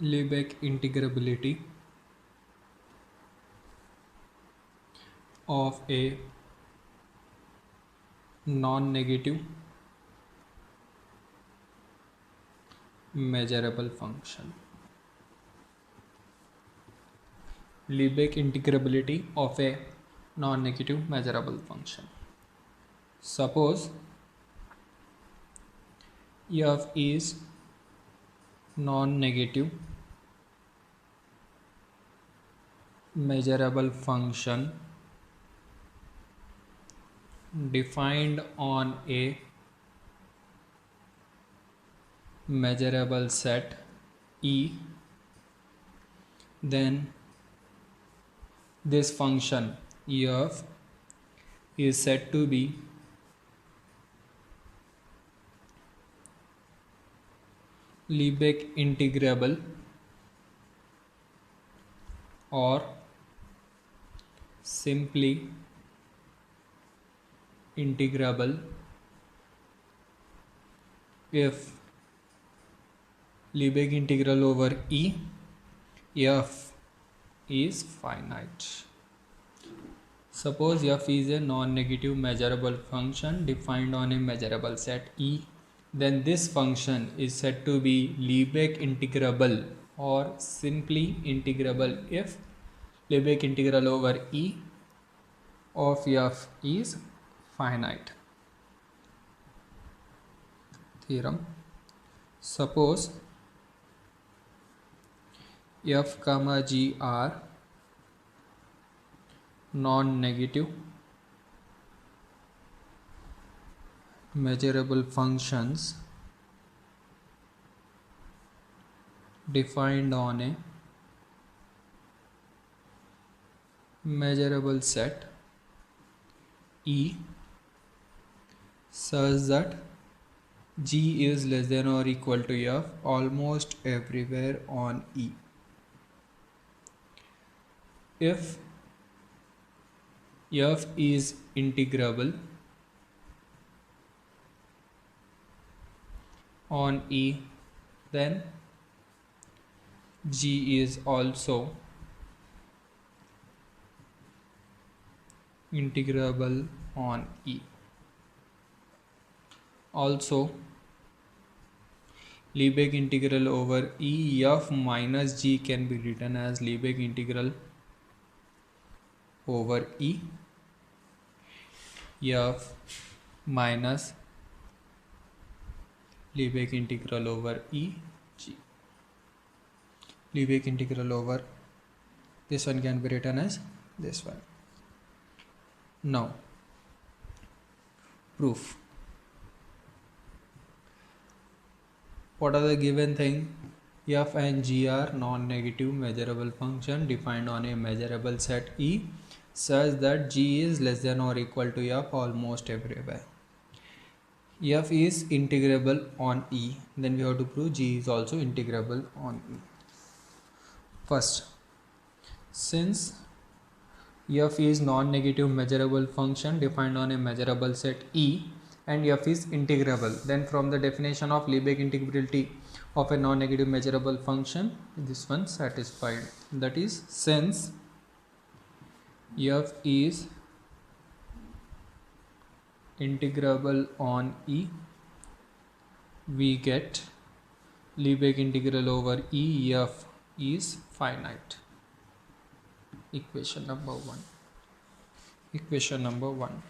Lebesgue integrability of a non-negative measurable function. Lebesgue integrability of a non-negative measurable function. Suppose f is non-negative measurable function defined on a measurable set E, then this function f is said to be Lebesgue integrable or simply integrable if Lebesgue integral over E f is finite. Suppose f is a non-negative measurable function defined on a measurable set E, then this function is said to be Lebesgue integrable or simply integrable if Lebesgue integral over E of f is finite. Theorem: suppose f comma g are non-negative measurable functions defined on a measurable set E such that g is less than or equal to f almost everywhere on E. If f is integrable on E, then g is also integrable on E. Also, Lebesgue integral over E f minus g can be written as Lebesgue integral over E f minus Lebesgue integral over E g. Lebesgue integral over this one can be written as this one. Now, proof. What are the given thing? F and g are non-negative measurable function defined on a measurable set E such that g is less than or equal to f almost everywhere. F is integrable on E, then we have to prove g is also integrable on E. First, since f is non-negative measurable function defined on a measurable set E and f is integrable, then from the definition of Lebesgue integrability of a non-negative measurable function, this one satisfied. That is, since f is integrable on E, we get Lebesgue integral over E f is finite. Equation number 1. Equation number 1.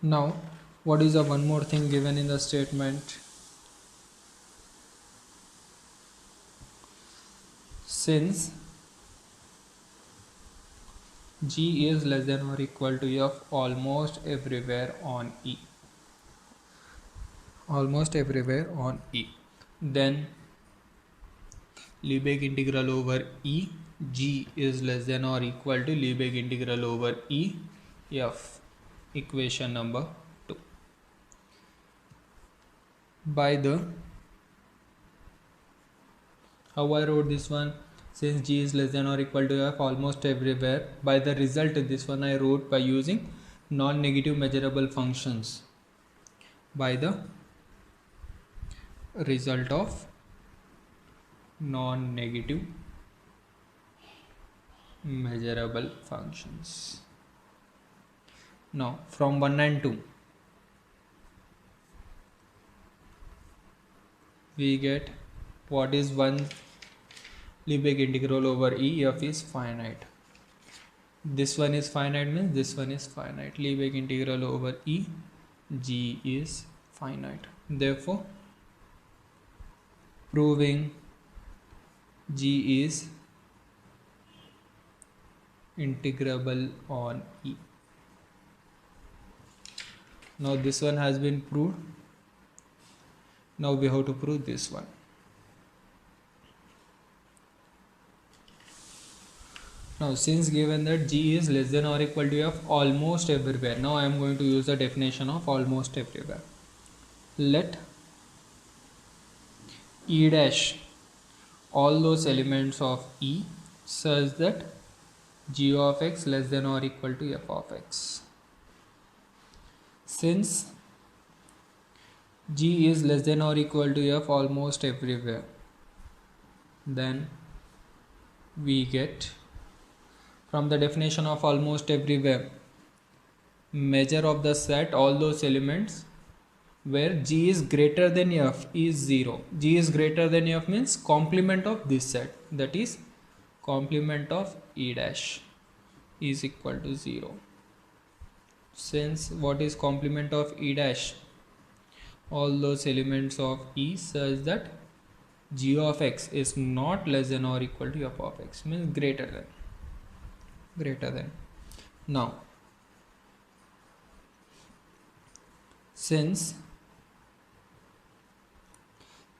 Now, what is the one more thing given in the statement? Since g is less than or equal to f almost everywhere on E. Almost everywhere on E. Then Lebesgue integral over E g is less than or equal to Lebesgue integral over E f. Equation number 2. By the, how I wrote this one? Since g is less than or equal to f almost everywhere, by the result, this one I wrote by using non-negative measurable functions. By the result of non-negative measurable functions. Now from 1 and 2 we get what is 1 Lebesgue integral over E f is finite. This one is finite means this one is finite. Lebesgue integral over E G is finite. Therefore proving G is integrable on E. Now this one has been proved. Now we have to prove this one. Now since given that G is less than or equal to F almost everywhere, now I am going to use the definition of almost everywhere. Let E dash all those elements of E such that G of X less than or equal to F of X. Since G is less than or equal to F almost everywhere, then we get from the definition of almost everywhere, measure of the set all those elements where G is greater than F is 0. G is greater than F means complement of this set, that is complement of E dash is equal to 0. Since what is complement of E dash? All those elements of E such that G of X is not less than or equal to F of X, means greater than. Now since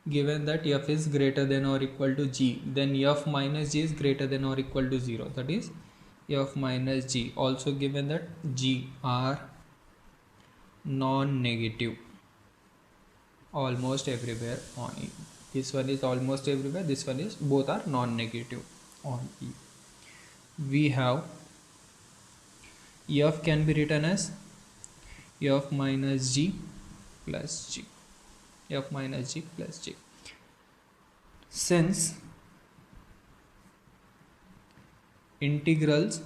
given that F is greater than or equal to G, then F minus G is greater than or equal to 0, that is F minus G. Also given that G are non-negative almost everywhere on E. This one is almost everywhere, this one is, both are non-negative on E. We have F can be written as F minus G plus G. F minus G plus G. Since integrals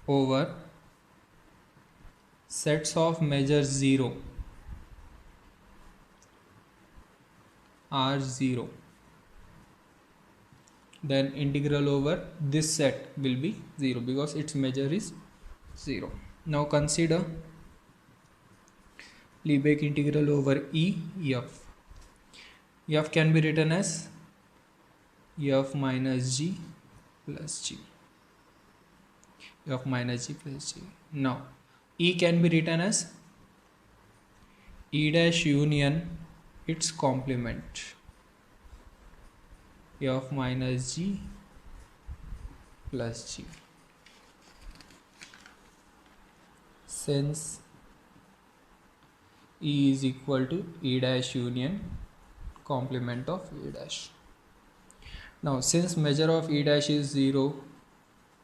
over sets of measure 0 are 0, then integral over this set will be 0 because its measure is 0. Now consider Lebesgue integral over E F. F can be written as F minus G plus G. F minus G plus G. Now E can be written as E dash union its complement, F minus G plus G. Since E is equal to E dash union complement of E dash. Now since measure of E dash is 0,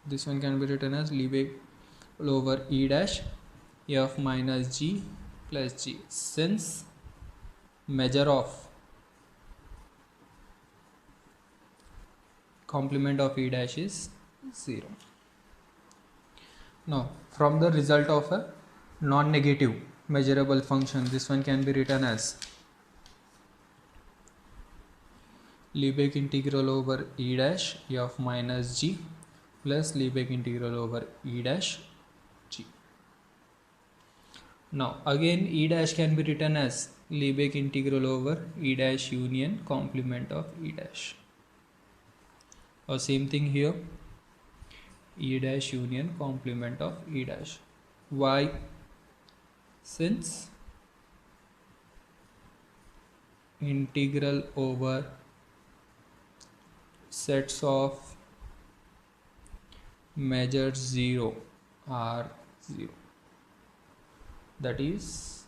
this one can be written as Lebesgue over E dash F minus G plus G. Since measure of complement of E dash is 0. Now from the result of a non-negative measurable function, this one can be written as Lebesgue integral over E dash F minus G plus Lebesgue integral over E dash G. Now again E dash can be written as Lebesgue integral over E dash union complement of E dash. Or same thing here, E dash union complement of E dash. Why? Since integral over sets of measure 0 are 0, that is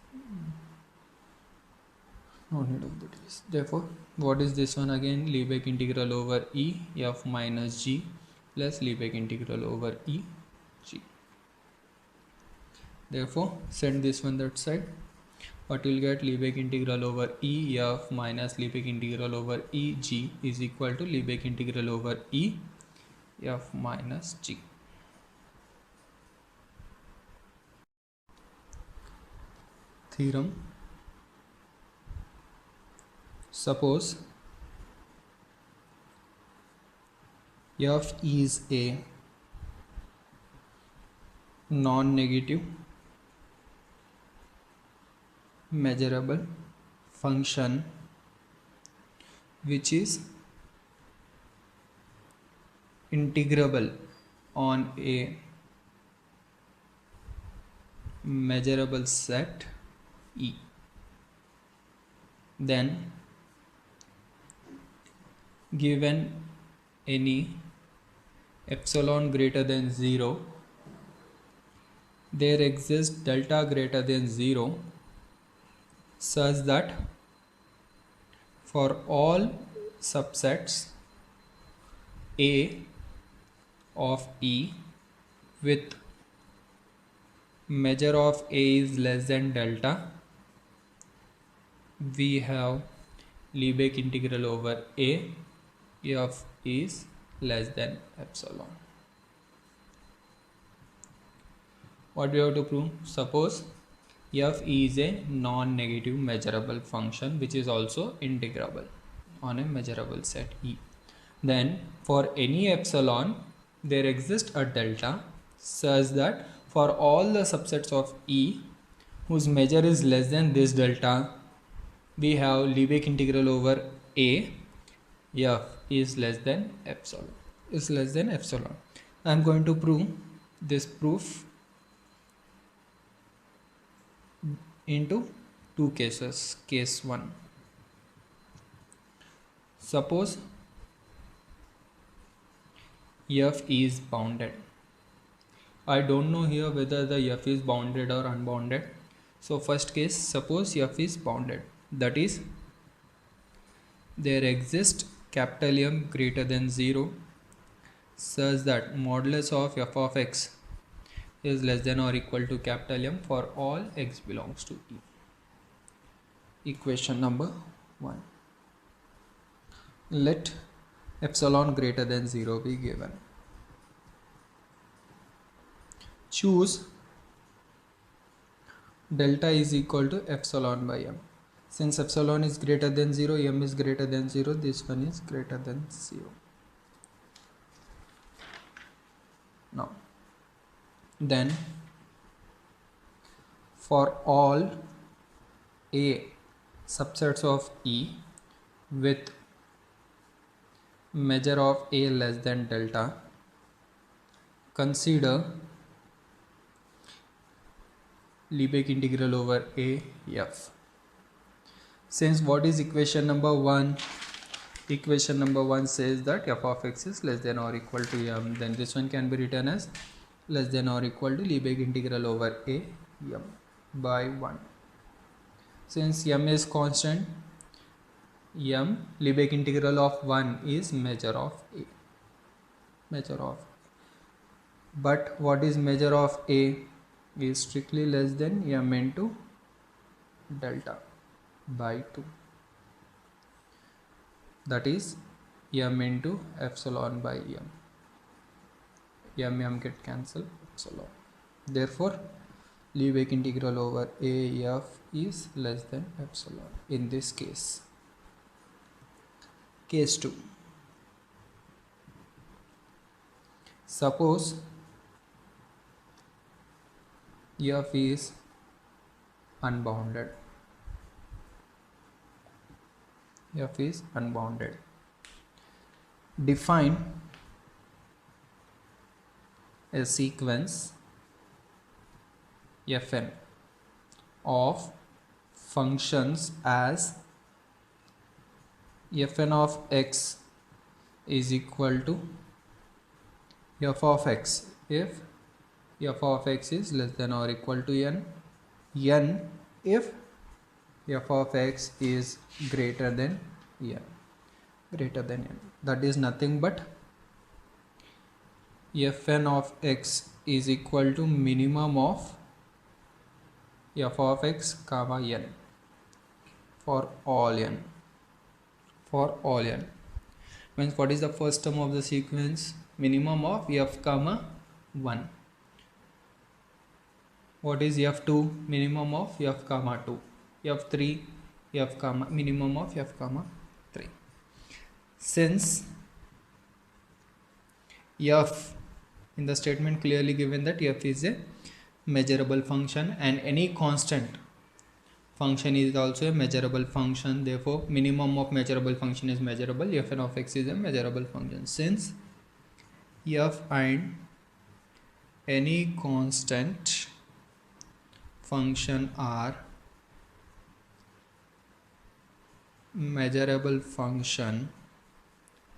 no need of that is. Therefore what is this one again? Lebesgue integral over E F minus G plus Lebesgue integral over E G. Therefore send this one that side. what you'll get, Lebesgue integral over E f minus Lebesgue integral over E g is equal to Lebesgue integral over E f minus g. Theorem: suppose f is a non-negative measurable function which is integrable on a measurable set E, then given any epsilon greater than 0, there exists delta greater than 0 such that for all subsets A of E with measure of A is less than delta, we have Lebesgue integral over A f is less than epsilon. What we have to prove? Suppose f is a non-negative measurable function which is also integrable on a measurable set E. Then for any epsilon there exists a delta such that for all the subsets of E whose measure is less than this delta, we have Lebesgue integral over A f is less than epsilon. I am going to prove this proof into two cases. Case 1. Suppose f is bounded. I don't know here whether the f is bounded or unbounded. So first case, suppose f is bounded. That is, there exists capital M greater than 0 such that modulus of f of x is less than or equal to capital M for all x belongs to E. Equation number 1. Let epsilon greater than 0 be given. Choose delta is equal to epsilon by m. Since epsilon is greater than 0, m is greater than 0, this one is greater than 0. Now, then for all A subsets of E with measure of A less than delta, consider Lebesgue integral over A f. Since what is equation number 1? Equation number 1 says that f of x is less than or equal to m. Then this one can be written as less than or equal to Lebesgue integral over A m by 1. Since m is constant, Lebesgue integral of 1 is measure of A. But what is measure of A? Is strictly less than m into delta by 2. That is m into epsilon by m get cancelled, epsilon. Therefore, Lebesgue integral over A f is less than epsilon in this case. Case 2. Suppose f is unbounded. Define a sequence fn of functions as fn of x is equal to f of x if f of x is less than or equal to n if f of x is greater than n. That is nothing but fn of x is equal to minimum of f of x comma n. for all n, for all n means what is the first term of the sequence? Minimum of f comma 1. What is f2? Minimum of f comma 2. f3 f comma minimum of f comma 3. Since f in the statement clearly given that f is a measurable function and any constant function is also a measurable function, therefore minimum of measurable function is measurable, fn of x is a measurable function. Since f and any constant function are measurable function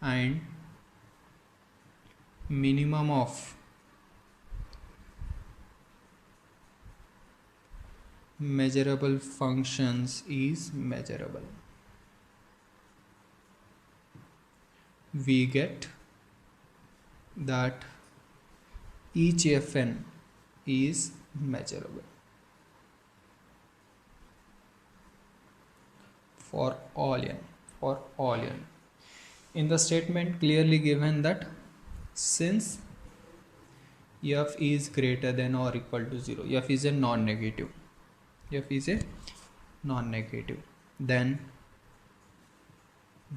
and minimum of measurable functions is measurable, we get that each fn is measurable for all n, for all n. In the statement clearly given that since f is greater than or equal to 0, f is a non-negative, f is a non-negative, then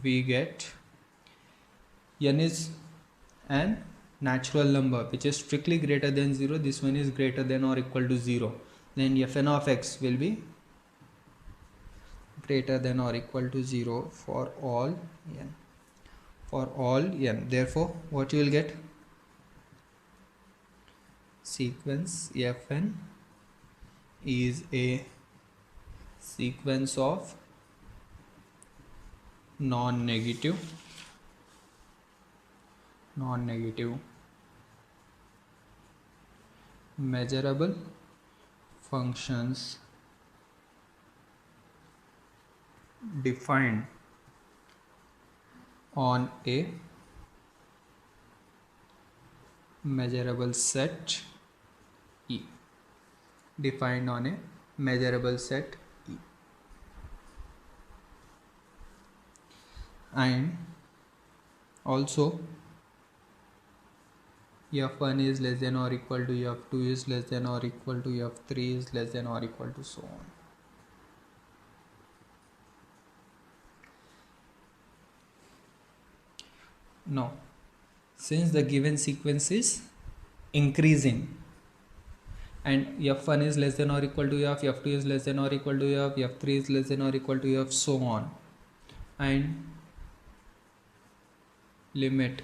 we get n is an natural number which is strictly greater than 0, this one is greater than or equal to 0, then fn of x will be greater than or equal to 0 for all n, for all n. Therefore what you will get? Sequence fn is a sequence of non-negative measurable functions defined on a measurable set E, defined on a measurable set E, and also f1 is less than or equal to f2 is less than or equal to f3 is less than or equal to so on. Now since the given sequence is increasing and f1 is less than or equal to f, f2 is less than or equal to f, f3 is less than or equal to f, so on, and limit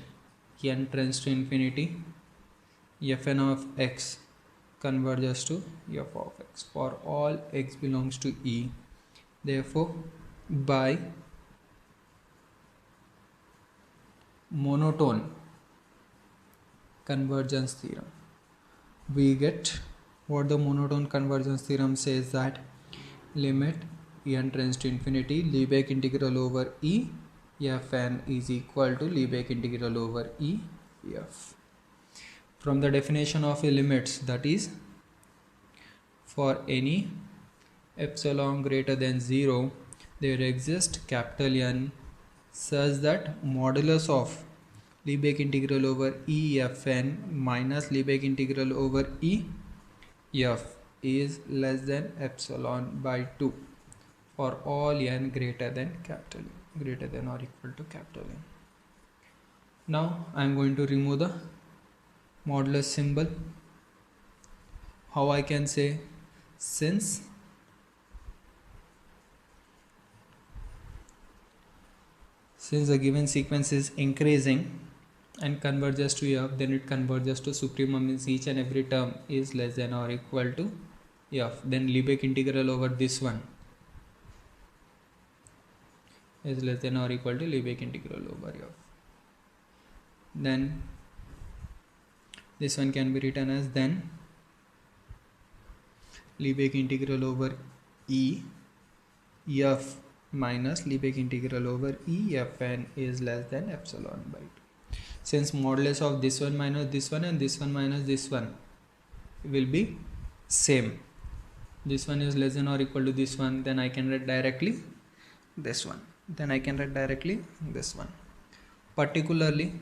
n tends to infinity, fn of x converges to f of x for all x belongs to E. Therefore by monotone convergence theorem we get what the monotone convergence theorem says, that limit n tends to infinity, Lebesgue integral over E fn is equal to Lebesgue integral over E f. From the definition of a limits, that is for any epsilon greater than 0 there exists capital N such that modulus of Lebesgue integral over E fn minus Lebesgue integral over E f is less than epsilon by 2 for all n greater than capital N, greater than or equal to capital N. Now I am going to remove the modulus symbol. How I can say? Since the given sequence is increasing and converges to f, then it converges to supremum, means each and every term is less than or equal to f, then Lebesgue integral over this one is less than or equal to Lebesgue integral over f. Then this one can be written as then Lebesgue integral over E f minus Lebesgue integral over E fn is less than epsilon by 2. Since modulus of this one minus this one and this one minus this one will be same, this one is less than or equal to this one, then I can write directly this one. Then I can write directly this one. Particularly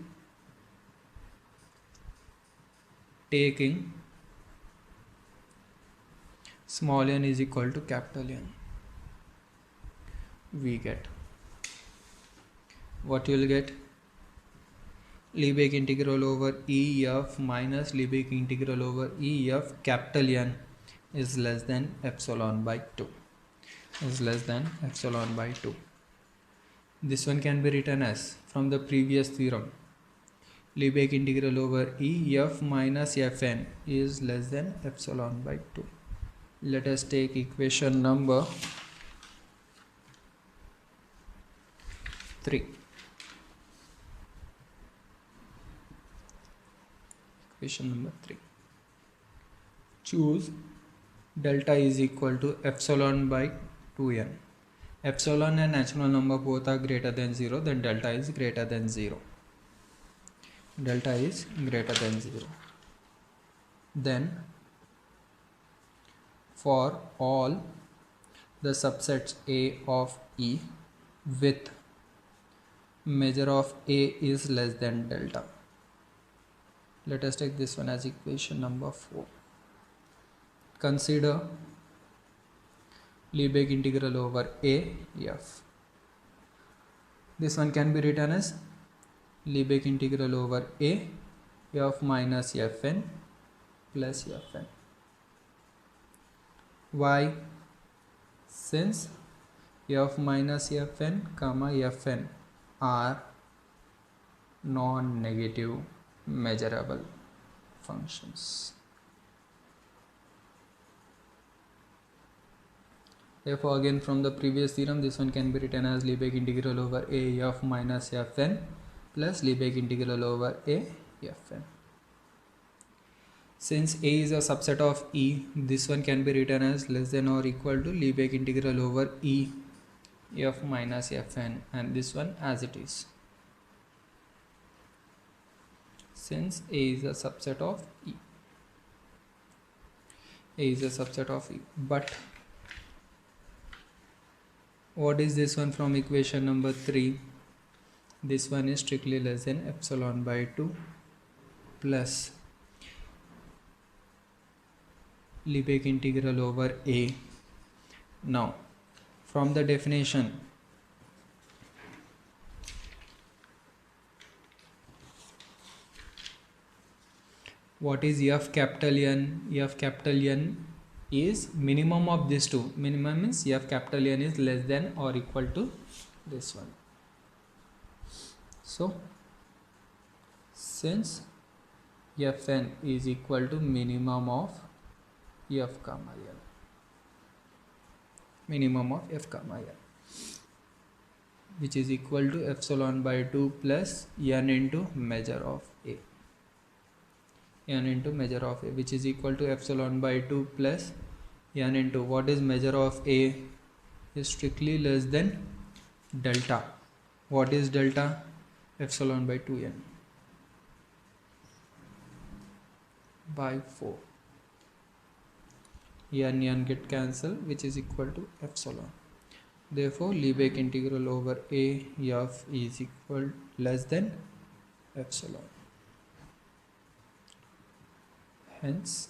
taking small n is equal to capital N, we get what you will get. Lebesgue integral over E of minus Lebesgue integral over E of capital N is less than epsilon by 2. Is less than epsilon by 2. This one can be written as, from the previous theorem, Lebesgue integral over E f minus Fn is less than epsilon by 2. Let us take equation number 3. Equation number 3. Choose delta is equal to epsilon by 2n. Epsilon and natural number both are greater than 0, then delta is greater than 0. Delta is greater than 0. Then for all the subsets A of E with measure of A is less than delta. Let us take this one as equation number 4. Consider Lebesgue integral over A f. This one can be written as Lebesgue integral over A f minus Fn plus Fn. Why? Since f minus Fn comma Fn are non-negative measurable functions. Therefore, again from the previous theorem, this one can be written as Lebesgue integral over A f minus Fn plus Lebesgue integral over A Fn. Since A is a subset of E, this one can be written as less than or equal to Lebesgue integral over E f minus Fn, and this one as it is. Since A is a subset of E. A is a subset of E. But what is this one from equation number 3? This one is strictly less than epsilon by 2 plus Lebesgue integral over A. Now, from the definition, what is f capital N? F capital N is minimum of these two. Minimum means f capital N is less than or equal to this one. So, since Fn is equal to minimum of f comma N, minimum of f comma N, which is equal to epsilon by 2 plus N into measure of A. N into measure of A, which is equal to epsilon by 2 plus N into what is measure of A is strictly less than delta. What is delta? Epsilon by 2n by 4. N get cancelled, which is equal to epsilon. Therefore, Lebesgue integral over A f is equal less than epsilon. Hence,